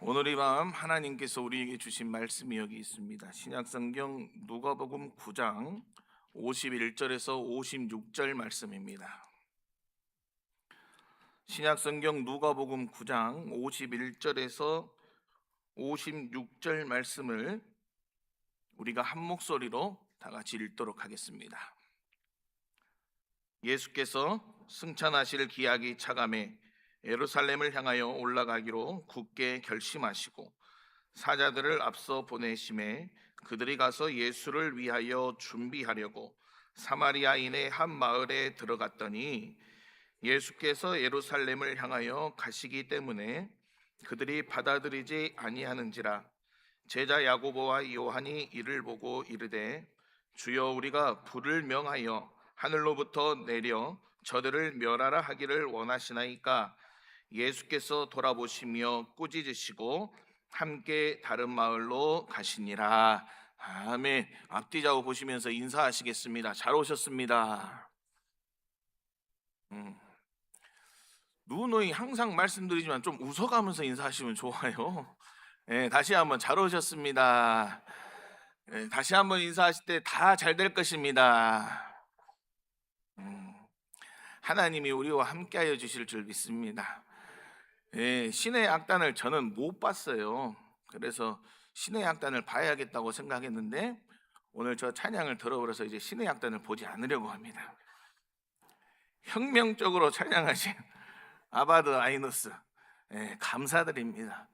오늘 이 밤 하나님께서 우리에게 주신 말씀이 여기 있습니다. 신약성경 누가복음 9장 51절에서 56절 말씀입니다. 신약성경 누가복음 9장 51절에서 56절 말씀을 우리가 한 목소리로 다 같이 읽도록 하겠습니다. 예수께서 승천하실 기약이 차감해 예루살렘을 향하여 올라가기로 굳게 결심하시고 사자들을 앞서 보내심에 그들이 가서 예수를 위하여 준비하려고 사마리아인의 한 마을에 들어갔더니 예수께서 예루살렘을 향하여 가시기 때문에 그들이 받아들이지 아니하는지라. 제자 야고보와 요한이 이를 보고 이르되 주여, 우리가 불을 명하여 하늘로부터 내려 저들을 멸하라 하기를 원하시나이까. 예수께서 돌아보시며 꾸짖으시고 함께 다른 마을로 가시니라. 아멘. 앞뒤 좌우 보시면서 인사하시겠습니다. 잘 오셨습니다. 누누이 항상 말씀드리지만 좀 웃어가면서 인사하시면 좋아요. 다시 한번 잘 오셨습니다. 다시 한번 인사하실 때 다 잘 될 것입니다. 하나님이 우리와 함께하여 주실 줄 믿습니다. 신의 악단을 저는 못 봤어요. 그래서 신의 악단을 봐야겠다고 생각했는데 오늘 저 찬양을 들어버려서 이제 신의 악단을 보지 않으려고 합니다. 혁명적으로 찬양하신 아바드 아이노스, 감사드립니다.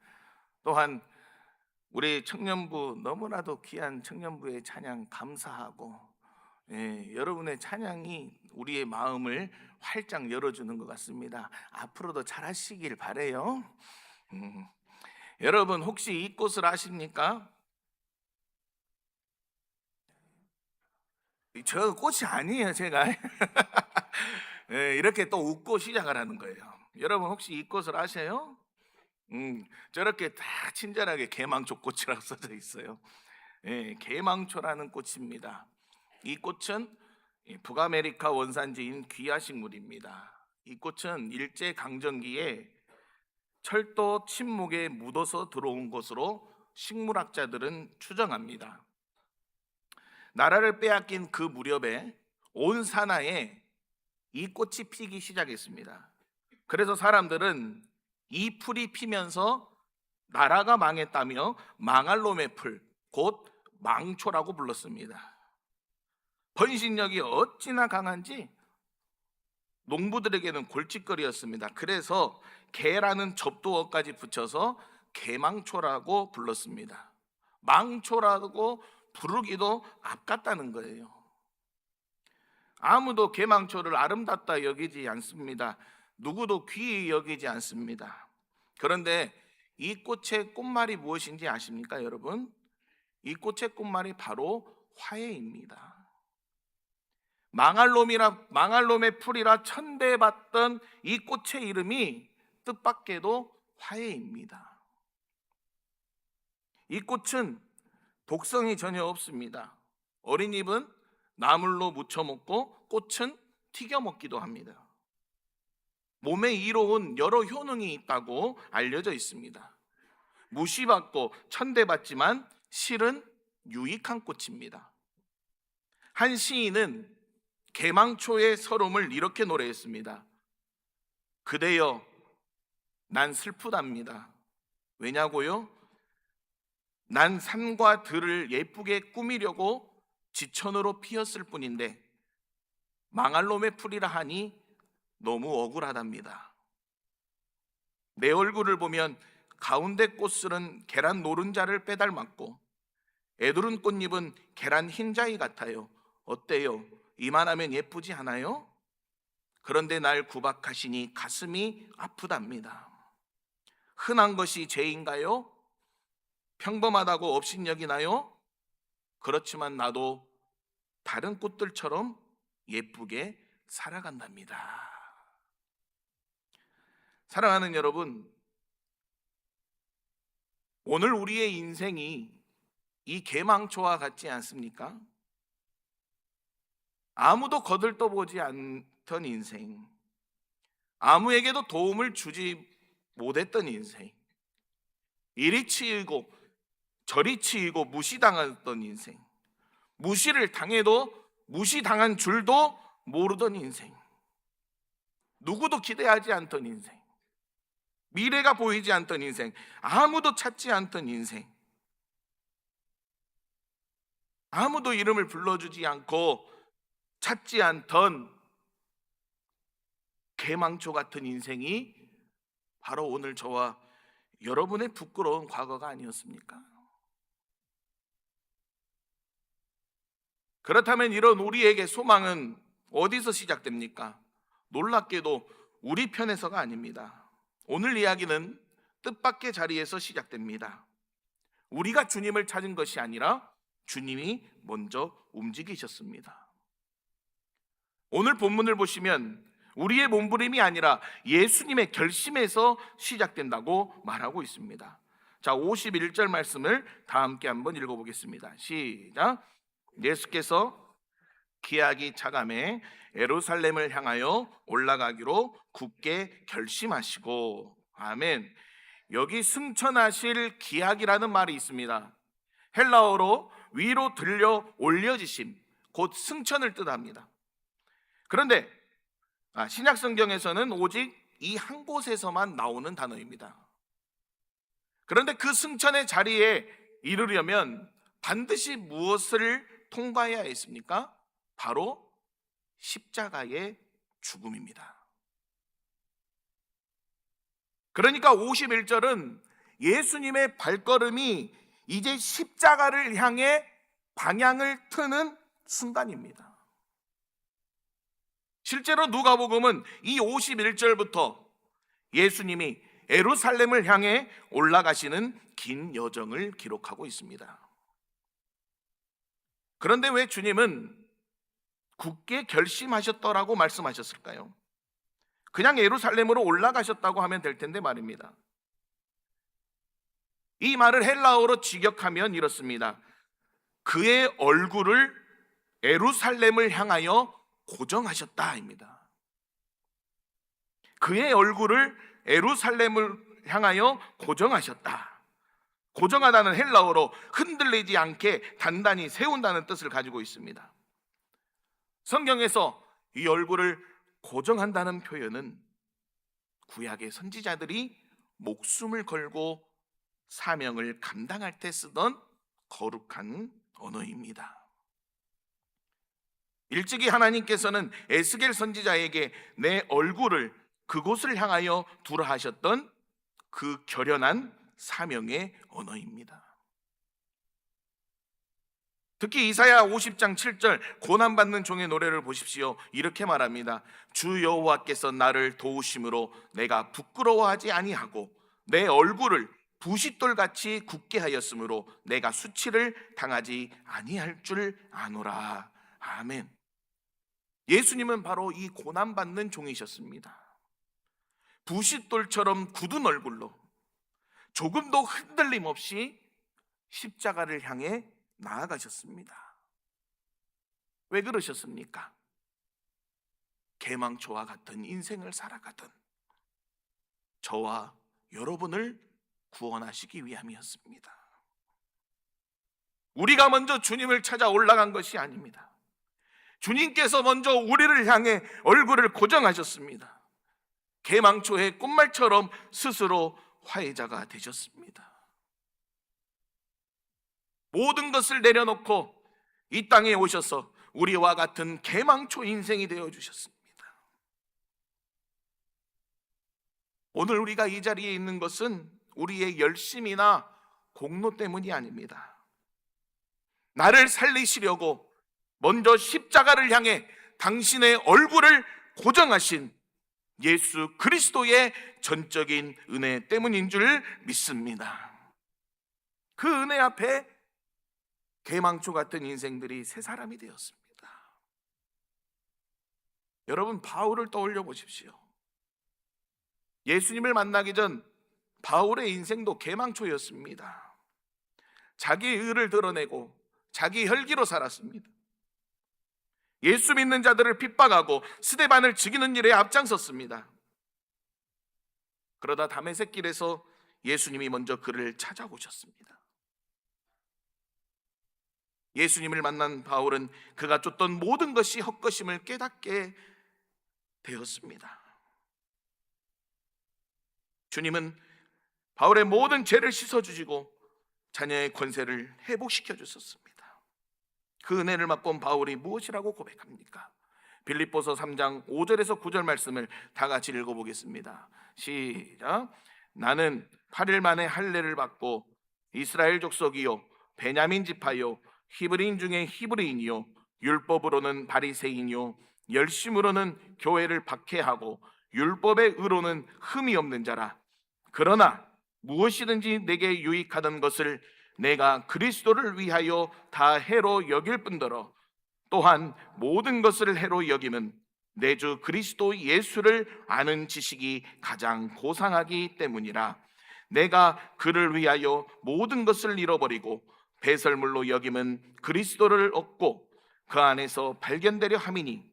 또한 우리 청년부, 너무나도 귀한 청년부의 찬양 감사하고, 여러분의 찬양이 우리의 마음을 활짝 열어주는 것 같습니다. 앞으로도 잘하시길 바래요. 여러분 혹시 이 꽃을 아십니까? 저 꽃이 아니에요, 제가. 이렇게 또 웃고 시작을 하는 거예요. 여러분 혹시 이 꽃을 아세요? 저렇게 다 친절하게 개망초 꽃이라고 써져 있어요. 개망초라는 꽃입니다. 이 꽃은 북아메리카 원산지인 귀화식물입니다. 이 꽃은 일제 강점기에 철도 침묵에 묻어서 들어온 것으로 식물학자들은 추정합니다. 나라를 빼앗긴 그 무렵에 온 산하에 이 꽃이 피기 시작했습니다. 그래서 사람들은 이 풀이 피면서 나라가 망했다며 망할 놈의 풀, 곧 망초라고 불렀습니다. 번식력이 어찌나 강한지 농부들에게는 골칫거리였습니다. 그래서 개라는 접두어까지 붙여서 개망초라고 불렀습니다. 망초라고 부르기도 아깝다는 거예요. 아무도 개망초를 아름답다 여기지 않습니다. 누구도 귀히 여기지 않습니다. 그런데 이 꽃의 꽃말이 무엇인지 아십니까, 여러분? 이 꽃의 꽃말이 바로 화해입니다. 망할 놈의 풀이라 천대받던 이 꽃의 이름이 뜻밖에도 화해입니다. 이 꽃은 독성이 전혀 없습니다. 어린 잎은 나물로 무쳐 먹고 꽃은 튀겨 먹기도 합니다. 몸에 이로운 여러 효능이 있다고 알려져 있습니다. 무시받고 천대받지만 실은 유익한 꽃입니다. 한 시인은 개망초의 서름을 이렇게 노래했습니다. 그대여, 난 슬프답니다. 왜냐고요? 난 산과 들을 예쁘게 꾸미려고 지천으로 피었을 뿐인데 망할 놈의 풀이라 하니 너무 억울하답니다. 내 얼굴을 보면 가운데 꽃술은 계란 노른자를 빼닮았고 애두른 꽃잎은 계란 흰자위 같아요. 어때요? 이만하면 예쁘지 않아요? 그런데 날 구박하시니 가슴이 아프답니다. 흔한 것이 죄인가요? 평범하다고 업신여기나요? 그렇지만 나도 다른 꽃들처럼 예쁘게 살아간답니다. 사랑하는 여러분, 오늘 우리의 인생이 이 개망초와 같지 않습니까? 아무도 거들떠보지 않던 인생, 아무에게도 도움을 주지 못했던 인생, 이리 치이고 저리 치이고 무시당했던 인생, 무시를 당해도 무시당한 줄도 모르던 인생, 누구도 기대하지 않던 인생, 미래가 보이지 않던 인생, 아무도 찾지 않던 인생, 아무도 이름을 불러주지 않고 찾지 않던 개망초 같은 인생이 바로 오늘 저와 여러분의 부끄러운 과거가 아니었습니까? 그렇다면 이런 우리에게 소망은 어디서 시작됩니까? 놀랍게도 우리 편에서가 아닙니다. 오늘 이야기는 뜻밖의 자리에서 시작됩니다. 우리가 주님을 찾은 것이 아니라 주님이 먼저 움직이셨습니다. 오늘 본문을 보시면 우리의 몸부림이 아니라 예수님의 결심에서 시작된다고 말하고 있습니다. 자, 51절 말씀을 다 함께 한번 읽어보겠습니다. 시작. 예수께서 기약이 차감해 예루살렘을 향하여 올라가기로 굳게 결심하시고. 아멘. 여기 승천하실 기약이라는 말이 있습니다. 헬라어로 위로 들려 올려지심, 곧 승천을 뜻합니다. 그런데 신약 성경에서는 오직 이 한 곳에서만 나오는 단어입니다. 그런데 그 승천의 자리에 이르려면 반드시 무엇을 통과해야 했습니까? 바로 십자가의 죽음입니다. 그러니까 51절은 예수님의 발걸음이 이제 십자가를 향해 방향을 트는 순간입니다. 실제로 누가복음은 이 51절부터 예수님이 예루살렘을 향해 올라가시는 긴 여정을 기록하고 있습니다. 그런데 왜 주님은 굳게 결심하셨더라고 말씀하셨을까요? 그냥 예루살렘으로 올라가셨다고 하면 될 텐데 말입니다. 이 말을 헬라어로 직역하면 이렇습니다. 그의 얼굴을 예루살렘을 향하여 고정하셨다입니다. 그의 얼굴을 예루살렘을 향하여 고정하셨다. 고정하다는 헬라어로 흔들리지 않게 단단히 세운다는 뜻을 가지고 있습니다. 성경에서 이 얼굴을 고정한다는 표현은 구약의 선지자들이 목숨을 걸고 사명을 감당할 때 쓰던 거룩한 언어입니다. 일찍이 하나님께서는 에스겔 선지자에게 내 얼굴을 그곳을 향하여 두라 하셨던 그 결연한 사명의 언어입니다. 특히 이사야 50장 7절 고난받는 종의 노래를 보십시오. 이렇게 말합니다. 주 여호와께서 나를 도우심으로 내가 부끄러워하지 아니하고 내 얼굴을 부싯돌같이 굳게 하였으므로 내가 수치를 당하지 아니할 줄 아노라. 아멘. 예수님은 바로 이 고난받는 종이셨습니다. 부싯돌처럼 굳은 얼굴로 조금도 흔들림 없이 십자가를 향해 나아가셨습니다. 왜 그러셨습니까? 개망초와 같은 인생을 살아가던 저와 여러분을 구원하시기 위함이었습니다. 우리가 먼저 주님을 찾아 올라간 것이 아닙니다. 주님께서 먼저 우리를 향해 얼굴을 고정하셨습니다. 개망초의 꽃말처럼 스스로 화해자가 되셨습니다. 모든 것을 내려놓고 이 땅에 오셔서 우리와 같은 개망초 인생이 되어주셨습니다. 오늘 우리가 이 자리에 있는 것은 우리의 열심이나 공로 때문이 아닙니다. 나를 살리시려고 먼저 십자가를 향해 당신의 얼굴을 고정하신 예수 그리스도의 전적인 은혜 때문인 줄 믿습니다. 그 은혜 앞에 개망초 같은 인생들이 새 사람이 되었습니다. 여러분, 바울을 떠올려 보십시오. 예수님을 만나기 전 바울의 인생도 개망초였습니다. 자기 의를 드러내고 자기 혈기로 살았습니다. 예수 믿는 자들을 핍박하고 스데반을 죽이는 일에 앞장섰습니다. 그러다 다메섹 길에서 예수님이 먼저 그를 찾아오셨습니다. 예수님을 만난 바울은 그가 쫓던 모든 것이 헛것임을 깨닫게 되었습니다. 주님은 바울의 모든 죄를 씻어주시고 자녀의 권세를 회복시켜 주셨습니다. 그 은혜를 맛본 바울이 무엇이라고 고백합니까? 빌립보서 3장 5절에서 9절 말씀을 다 같이 읽어보겠습니다. 시작. 나는 8일 만에 할례를 받고 이스라엘 족속이요 베냐민 지파요 히브리인 중에 히브리인이요 율법으로는 바리새인이요 열심으로는 교회를 박해하고 율법의 의로는 흠이 없는 자라. 그러나 무엇이든지 내게 유익하던 것을 내가 그리스도를 위하여 다 해로 여길 뿐더러 또한 모든 것을 해로 여김은 내 주 그리스도 예수를 아는 지식이 가장 고상하기 때문이라. 내가 그를 위하여 모든 것을 잃어버리고 배설물로 여김은 그리스도를 얻고 그 안에서 발견되려 함이니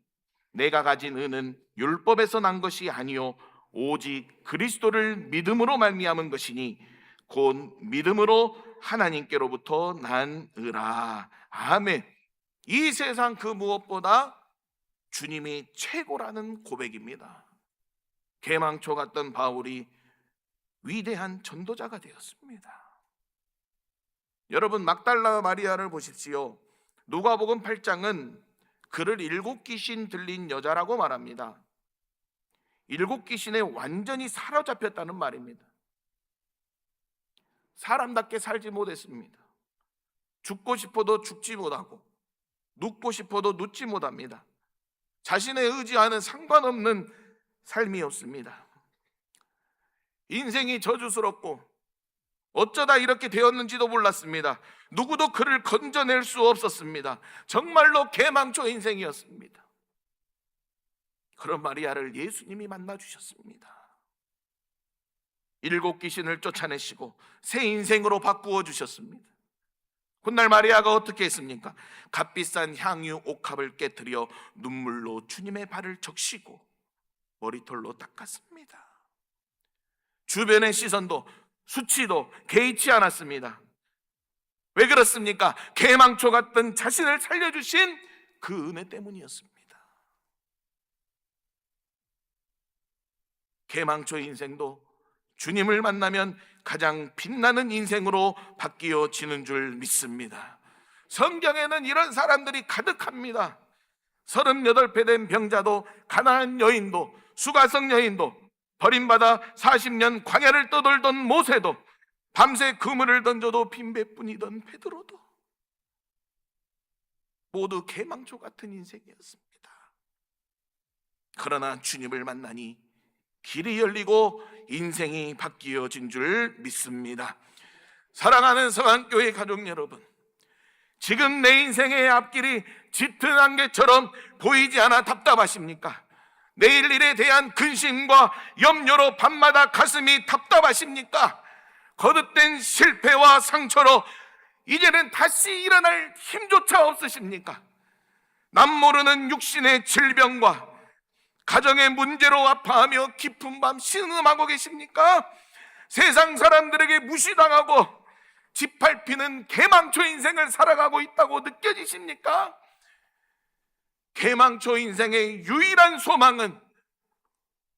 내가 가진 은은 율법에서 난 것이 아니요 오직 그리스도를 믿음으로 말미암은 것이니 곧 믿음으로 하나님께로부터 난 의라. 아멘. 이 세상 그 무엇보다 주님이 최고라는 고백입니다. 개망초 같던 바울이 위대한 전도자가 되었습니다. 여러분, 막달라 마리아를 보십시오. 누가복음 8장은 그를 7귀신 들린 여자라고 말합니다. 7귀신에 완전히 사로잡혔다는 말입니다. 사람답게 살지 못했습니다. 죽고 싶어도 죽지 못하고 눕고 싶어도 눕지 못합니다. 자신의 의지와는 상관없는 삶이었습니다. 인생이 저주스럽고 어쩌다 이렇게 되었는지도 몰랐습니다. 누구도 그를 건져낼 수 없었습니다. 정말로 개망초 인생이었습니다. 그런 마리아를 예수님이 만나 주셨습니다. 7귀신을 쫓아내시고 새 인생으로 바꾸어 주셨습니다. 훗날 마리아가 어떻게 했습니까? 값비싼 향유 옥합을 깨뜨려 눈물로 주님의 발을 적시고 머리털로 닦았습니다. 주변의 시선도 수치도 개의치 않았습니다. 왜 그렇습니까? 개망초 같던 자신을 살려주신 그 은혜 때문이었습니다. 개망초 인생도 주님을 만나면 가장 빛나는 인생으로 바뀌어지는 줄 믿습니다. 성경에는 이런 사람들이 가득합니다. 38배 된 병자도, 가나안 여인도, 수가성 여인도, 버림받아 40년 광야를 떠돌던 모세도, 밤새 그물을 던져도 빈배뿐이던 베드로도 모두 개망초 같은 인생이었습니다. 그러나 주님을 만나니 길이 열리고 인생이 바뀌어진 줄 믿습니다. 사랑하는 성안교회 가족 여러분, 지금 내 인생의 앞길이 짙은 안개처럼 보이지 않아 답답하십니까? 내일 일에 대한 근심과 염려로 밤마다 가슴이 답답하십니까? 거듭된 실패와 상처로 이제는 다시 일어날 힘조차 없으십니까? 남모르는 육신의 질병과 가정의 문제로 아파하며 깊은 밤 신음하고 계십니까? 세상 사람들에게 무시당하고 짓밟히는 개망초 인생을 살아가고 있다고 느껴지십니까? 개망초 인생의 유일한 소망은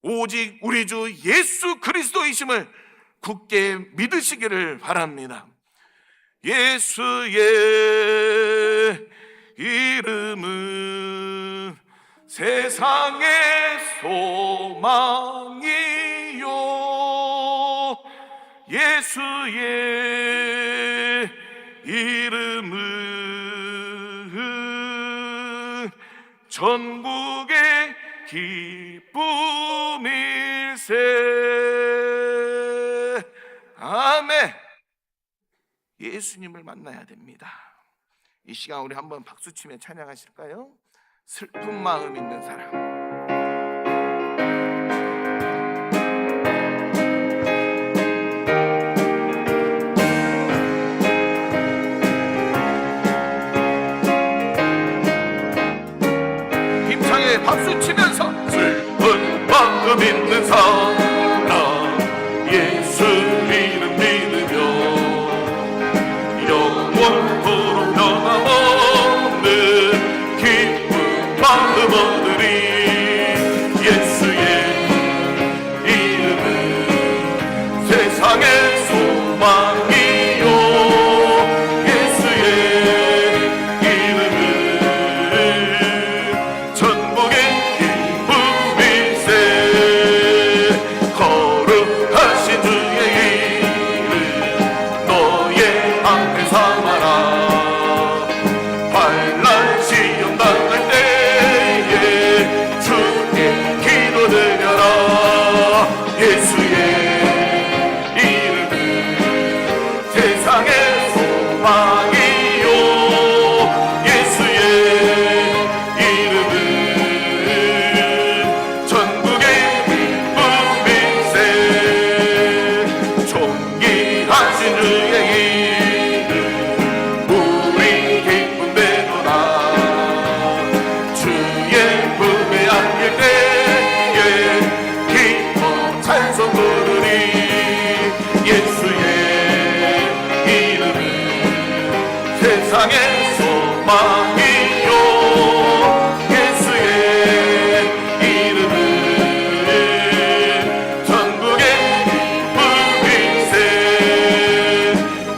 오직 우리 주 예수 그리스도이심을 굳게 믿으시기를 바랍니다. 예수의 이름은 세상의 소망이요 예수의 이름은 전국의 기쁨일세. 아멘. 예수님을 만나야 됩니다. 이 시간 우리 한번 박수치며 찬양하실까요? 슬픈 마음 있는 사람. 힘차게 박수치면서 슬픈 마음 있는 사람 예수 이름 소망이요 예수의 이름은 천국의 기쁨일세. 거룩하신 주의 이름 너의 앞에 삼아라. 환난 시험 당할 때에 주께 기도드려라. 예수의 이름은 세상의 소망이요 예수의 이름은 전국의 기쁨일세. 존귀하신 주의 이름 우리 기쁨 되도다. 주의 품에 안길 때에 기뻐 찬송 부르리. 예수의 이름은 세상의 소망이요 예수의 이름은 전국의 기쁨일세.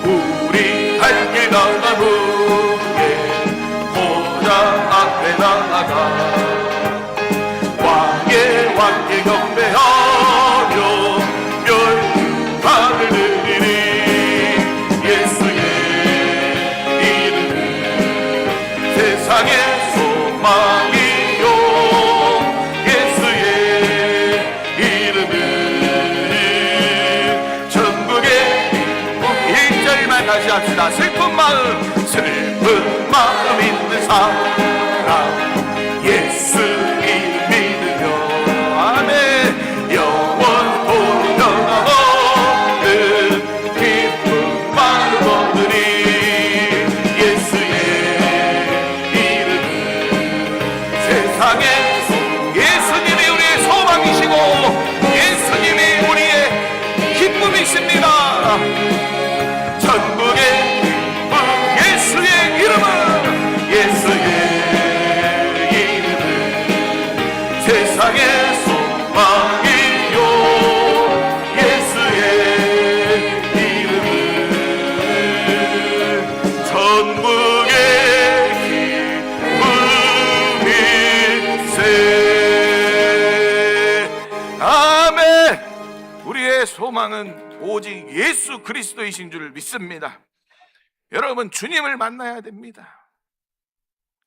우리 갈 길 나간 후에 보좌 앞에 나아가 왕의 왕께 경배하며 멸류관을 드리리. 예수의 이름은 세상의 소망이요 예수의 이름은 전국의 기쁨. 1절만 다시 합시다. 슬픈 마음 있는 사람 예수 이름 믿으며 아멘 영원토록 변함없는 기쁨 마음 얻으리. 예수의 이름은 세상의 예수님이 우리의 소망이시고 예수님이 우리의 기쁨이십니다. 전국의 기쁨 예수의 이름은 예수의 이름은 세상의 소망이요 예수의 이름은 전국의 기쁨일세. 아멘. 우리의 소망은 오직 예수 그리스도이신 줄 믿습니다. 여러분 주님을 만나야 됩니다.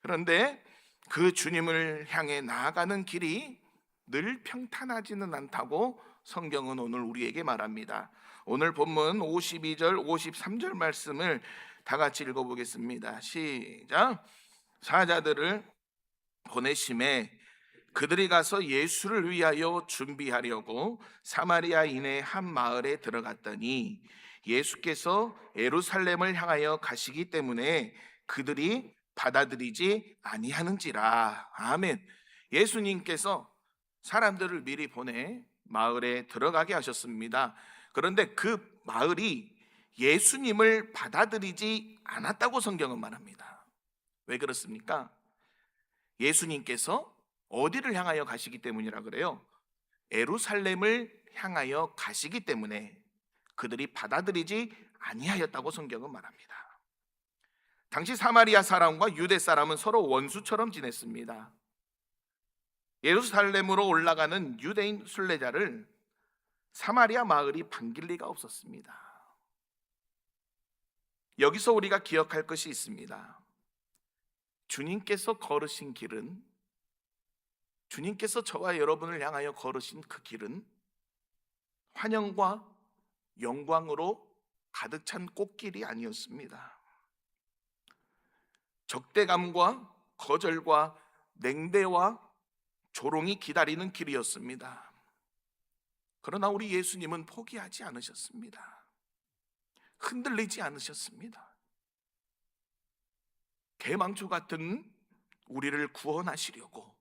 그런데 그 주님을 향해 나아가는 길이 늘 평탄하지는 않다고 성경은 오늘 우리에게 말합니다. 오늘 본문 52절 53절 말씀을 다 같이 읽어보겠습니다. 시작. 사자들을 보내심에 그들이 가서 예수를 위하여 준비하려고 사마리아인의 한 마을에 들어갔더니 예수께서 예루살렘을 향하여 가시기 때문에 그들이 받아들이지 아니하는지라. 아멘. 예수님께서 사람들을 미리 보내 마을에 들어가게 하셨습니다. 그런데 그 마을이 예수님을 받아들이지 않았다고 성경은 말합니다. 왜 그렇습니까? 예수님께서 어디를 향하여 가시기 때문이라 그래요? 예루살렘을 향하여 가시기 때문에 그들이 받아들이지 아니하였다고 성경은 말합니다. 당시 사마리아 사람과 유대 사람은 서로 원수처럼 지냈습니다. 예루살렘으로 올라가는 유대인 순례자를 사마리아 마을이 반길 리가 없었습니다. 여기서 우리가 기억할 것이 있습니다. 주님께서 걸으신 길은, 주님께서 저와 여러분을 향하여 걸으신 그 길은 환영과 영광으로 가득 찬 꽃길이 아니었습니다. 적대감과 거절과 냉대와 조롱이 기다리는 길이었습니다. 그러나 우리 예수님은 포기하지 않으셨습니다. 흔들리지 않으셨습니다. 대망초 같은 우리를 구원하시려고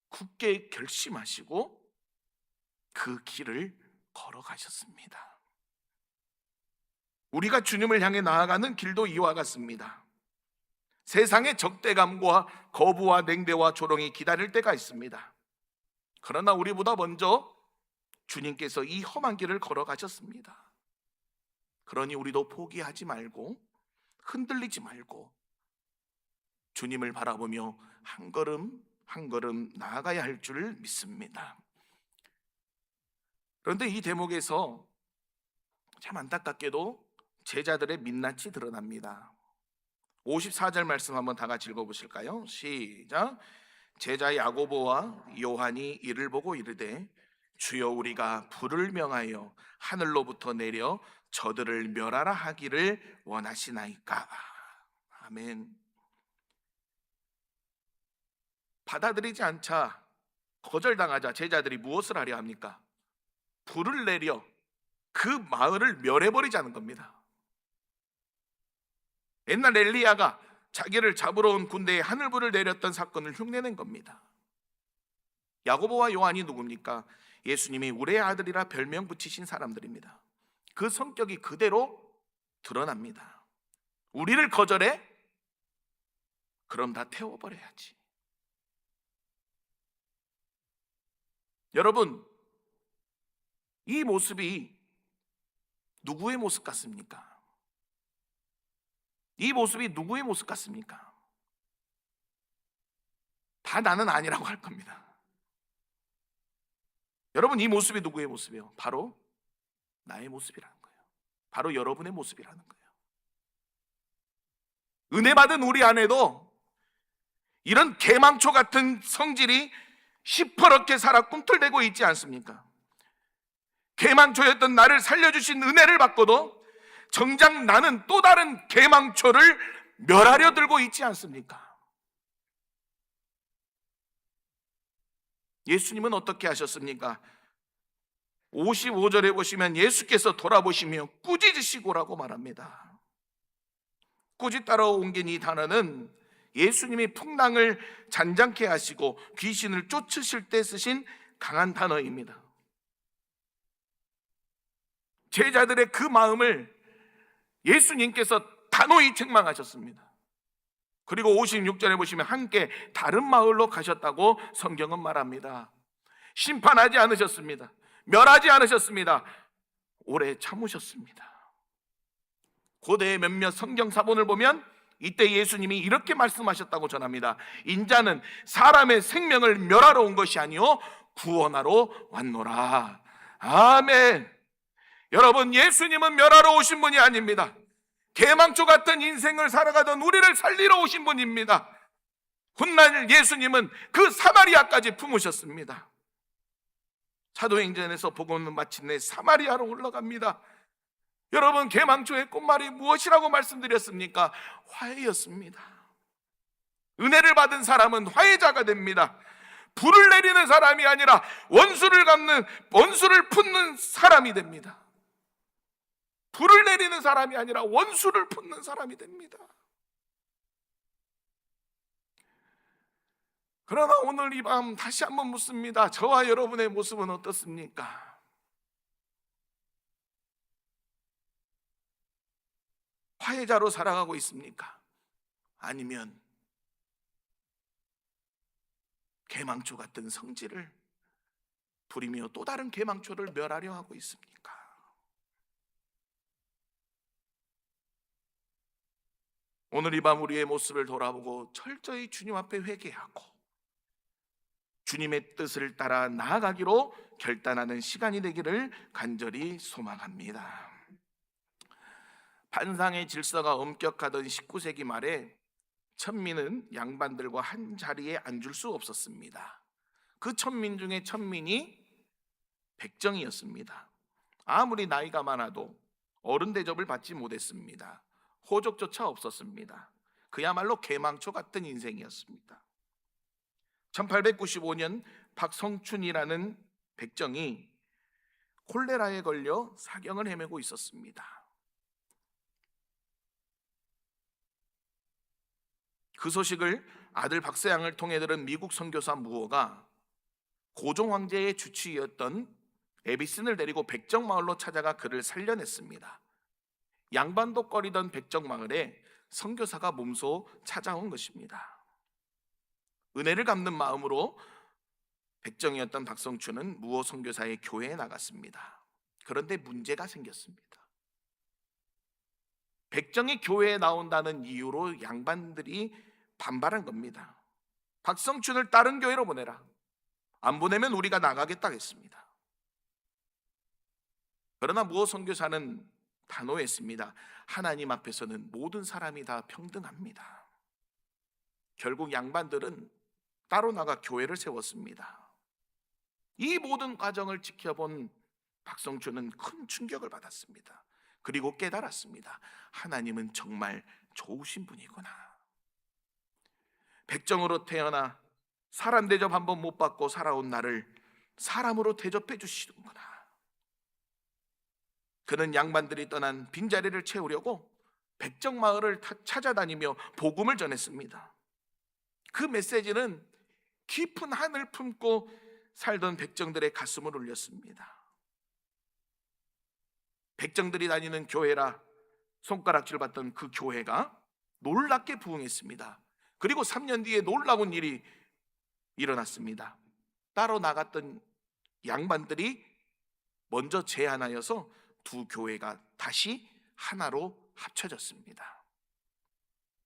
굳게 결심하시고 그 길을 걸어가셨습니다. 우리가 주님을 향해 나아가는 길도 이와 같습니다. 세상의 적대감과 거부와 냉대와 조롱이 기다릴 때가 있습니다. 그러나 우리보다 먼저 주님께서 이 험한 길을 걸어가셨습니다. 그러니 우리도 포기하지 말고 흔들리지 말고 주님을 바라보며 한 걸음 한 걸음 나아가야 할 줄 믿습니다. 그런데 이 대목에서 참 안타깝게도 제자들의 민낯이 드러납니다. 54절 말씀 한번 다 같이 읽어보실까요? 시작. 제자 야고보와 요한이 이를 보고 이르되 주여 우리가 불을 명하여 하늘로부터 내려 저들을 멸하라 하기를 원하시나이까. 아멘. 받아들이지 않자, 거절당하자 제자들이 무엇을 하려 합니까? 불을 내려 그 마을을 멸해버리자는 겁니다. 옛날 엘리야가 자기를 잡으러 온 군대에 하늘불을 내렸던 사건을 흉내낸 겁니다. 야고보와 요한이 누굽니까? 예수님이 우리의 아들이라 별명 붙이신 사람들입니다. 그 성격이 그대로 드러납니다. 우리를 거절해? 그럼 다 태워버려야지. 여러분, 이 모습이 누구의 모습 같습니까? 이 모습이 누구의 모습 같습니까? 다 나는 아니라고 할 겁니다. 여러분, 이 모습이 누구의 모습이에요? 바로 나의 모습이라는 거예요. 바로 여러분의 모습이라는 거예요. 은혜 받은 우리 안에도 이런 개망초 같은 성질이 시퍼렇게 살아 꿈틀대고 있지 않습니까? 개망초였던 나를 살려주신 은혜를 받고도 정작 나는 또 다른 개망초를 멸하려 들고 있지 않습니까? 예수님은 어떻게 하셨습니까? 55절에 보시면 예수께서 돌아보시며 꾸짖으시고라고 말합니다. 꾸짖다라 옮긴 이 단어는 예수님이 풍랑을 잔잔케 하시고 귀신을 쫓으실 때 쓰신 강한 단어입니다. 제자들의 그 마음을 예수님께서 단호히 책망하셨습니다. 그리고 56절에 보시면 함께 다른 마을로 가셨다고 성경은 말합니다. 심판하지 않으셨습니다. 멸하지 않으셨습니다. 오래 참으셨습니다. 고대의 몇몇 성경 사본을 보면 이때 예수님이 이렇게 말씀하셨다고 전합니다. 인자는 사람의 생명을 멸하러 온 것이 아니요 구원하러 왔노라. 아멘. 여러분, 예수님은 멸하러 오신 분이 아닙니다. 개망초 같은 인생을 살아가던 우리를 살리러 오신 분입니다. 훗날 예수님은 그 사마리아까지 품으셨습니다. 사도행전에서 복음은 마침내 사마리아로 올라갑니다. 여러분, 개망초의 꽃말이 무엇이라고 말씀드렸습니까? 화해였습니다. 은혜를 받은 사람은 화해자가 됩니다. 불을 내리는 사람이 아니라 원수를 품는 사람이 됩니다. 불을 내리는 사람이 아니라 원수를 품는 사람이 됩니다. 그러나 오늘 이 밤 다시 한번 묻습니다. 저와 여러분의 모습은 어떻습니까? 화해자로 살아가고 있습니까? 아니면 개망초 같은 성질을 부리며 또 다른 개망초를 멸하려 하고 있습니까? 오늘 이 밤 우리의 모습을 돌아보고 철저히 주님 앞에 회개하고 주님의 뜻을 따라 나아가기로 결단하는 시간이 되기를 간절히 소망합니다. 반상의 질서가 엄격하던 19세기 말에 천민은 양반들과 한 자리에 앉을 수 없었습니다. 그 천민 중에 천민이 백정이었습니다. 아무리 나이가 많아도 어른 대접을 받지 못했습니다. 호적조차 없었습니다. 그야말로 개망초 같은 인생이었습니다. 1895년 박성춘이라는 백정이 콜레라에 걸려 사경을 헤매고 있었습니다. 그 소식을 아들 박세양을 통해 들은 미국 선교사 무어가 고종 황제의 주치의였던 에비슨을 데리고 백정마을로 찾아가 그를 살려냈습니다. 양반도 꺼리던 백정마을에 선교사가 몸소 찾아온 것입니다. 은혜를 갚는 마음으로 백정이었던 박성춘은 무어 선교사의 교회에 나갔습니다. 그런데 문제가 생겼습니다. 백정이 교회에 나온다는 이유로 양반들이 반발한 겁니다. 박성춘을 다른 교회로 보내라. 안 보내면 우리가 나가겠다 했습니다. 그러나 모 선교사는 단호했습니다. 하나님 앞에서는 모든 사람이 다 평등합니다. 결국 양반들은 따로 나가 교회를 세웠습니다. 이 모든 과정을 지켜본 박성춘은 큰 충격을 받았습니다. 그리고 깨달았습니다. 하나님은 정말 좋으신 분이구나. 백정으로 태어나 사람 대접 한번 못 받고 살아온 나를 사람으로 대접해 주시는구나. 그는 양반들이 떠난 빈자리를 채우려고 백정마을을 찾아다니며 복음을 전했습니다. 그 메시지는 깊은 한을 품고 살던 백정들의 가슴을 울렸습니다. 백정들이 다니는 교회라 손가락질 받던 그 교회가 놀랍게 부흥했습니다. 그리고 3년 뒤에 놀라운 일이 일어났습니다. 따로 나갔던 양반들이 먼저 제안하여서 두 교회가 다시 하나로 합쳐졌습니다.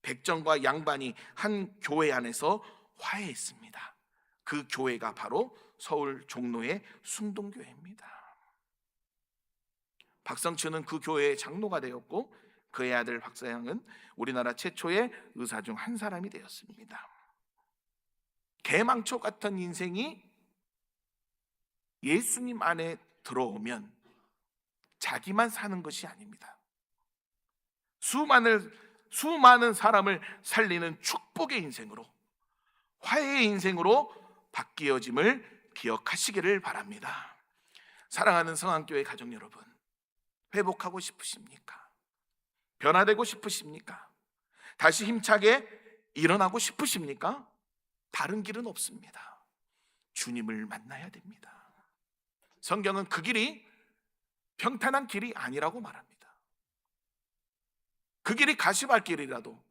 백정과 양반이 한 교회 안에서 화해했습니다. 그 교회가 바로 서울 종로의 순동교회입니다. 박성춘은 그 교회의 장로가 되었고 그의 아들 박사양은 우리나라 최초의 의사 중 한 사람이 되었습니다. 개망초 같은 인생이 예수님 안에 들어오면 자기만 사는 것이 아닙니다. 수많은 사람을 살리는 축복의 인생으로, 화해의 인생으로 바뀌어짐을 기억하시기를 바랍니다. 사랑하는 성안교회 가족 여러분, 회복하고 싶으십니까? 변화되고 싶으십니까? 다시 힘차게 일어나고 싶으십니까? 다른 길은 없습니다. 주님을 만나야 됩니다. 성경은 그 길이 평탄한 길이 아니라고 말합니다. 그 길이 가시밭길이라도,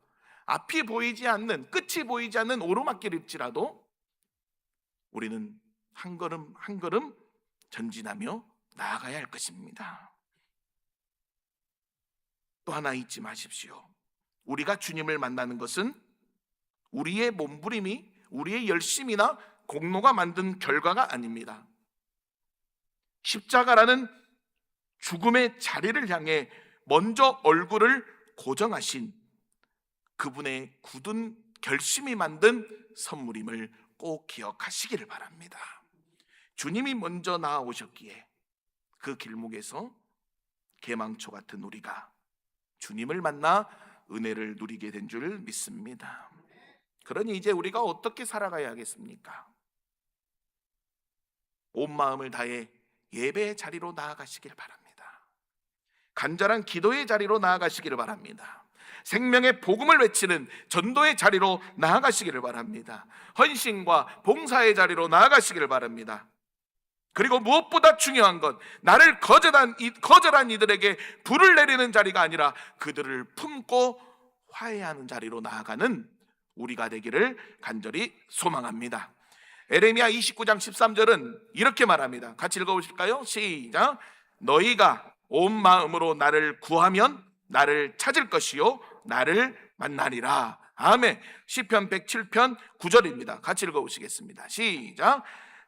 앞이 보이지 않는, 끝이 보이지 않는 오르막길일지라도 우리는 한 걸음 한 걸음 전진하며 나아가야 할 것입니다. 또 하나 잊지 마십시오. 우리가 주님을 만나는 것은 우리의 몸부림이, 우리의 열심이나 공로가 만든 결과가 아닙니다. 십자가라는 죽음의 자리를 향해 먼저 얼굴을 고정하신 그분의 굳은 결심이 만든 선물임을 꼭 기억하시기를 바랍니다. 주님이 먼저 나아오셨기에 그 길목에서 개망초 같은 우리가 주님을 만나 은혜를 누리게 된 줄 믿습니다. 그러니 이제 우리가 어떻게 살아가야 하겠습니까? 온 마음을 다해 예배의 자리로 나아가시길 바랍니다. 간절한 기도의 자리로 나아가시기를 바랍니다. 생명의 복음을 외치는 전도의 자리로 나아가시기를 바랍니다. 헌신과 봉사의 자리로 나아가시기를 바랍니다. 그리고 무엇보다 중요한 것, 나를 거절한 이들에게 불을 내리는 자리가 아니라 그들을 품고 화해하는 자리로 나아가는 우리가 되기를 간절히 소망합니다. 에레미야 29장 13절은 이렇게 말합니다. 같이 읽어보실까요? 시작. 너희가 온 마음으로 나를 구하면 나를 찾을 것이요 나를 만나리라. 아멘. 시편 107편 9절입니다. 같이 읽어보시겠습니다. 시작.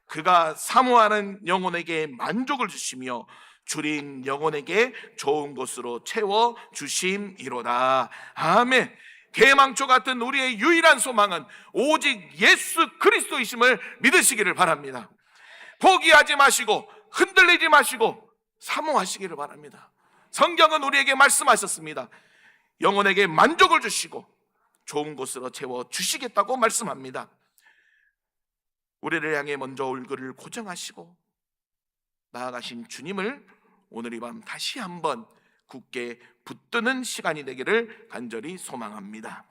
그가 사모하는 영혼에게 만족을 주시며 줄인 영혼에게 좋은 곳으로 채워 주심이로다. 아멘. 개망초 같은 우리의 유일한 소망은 오직 예수 그리스도이심을 믿으시기를 바랍니다. 포기하지 마시고 흔들리지 마시고 사모하시기를 바랍니다. 성경은 우리에게 말씀하셨습니다. 영혼에게 만족을 주시고 좋은 곳으로 채워 주시겠다고 말씀합니다. 우리를 향해 먼저 얼굴을 고정하시고 나아가신 주님을 오늘 이 밤 다시 한번 굳게 붙드는 시간이 되기를 간절히 소망합니다.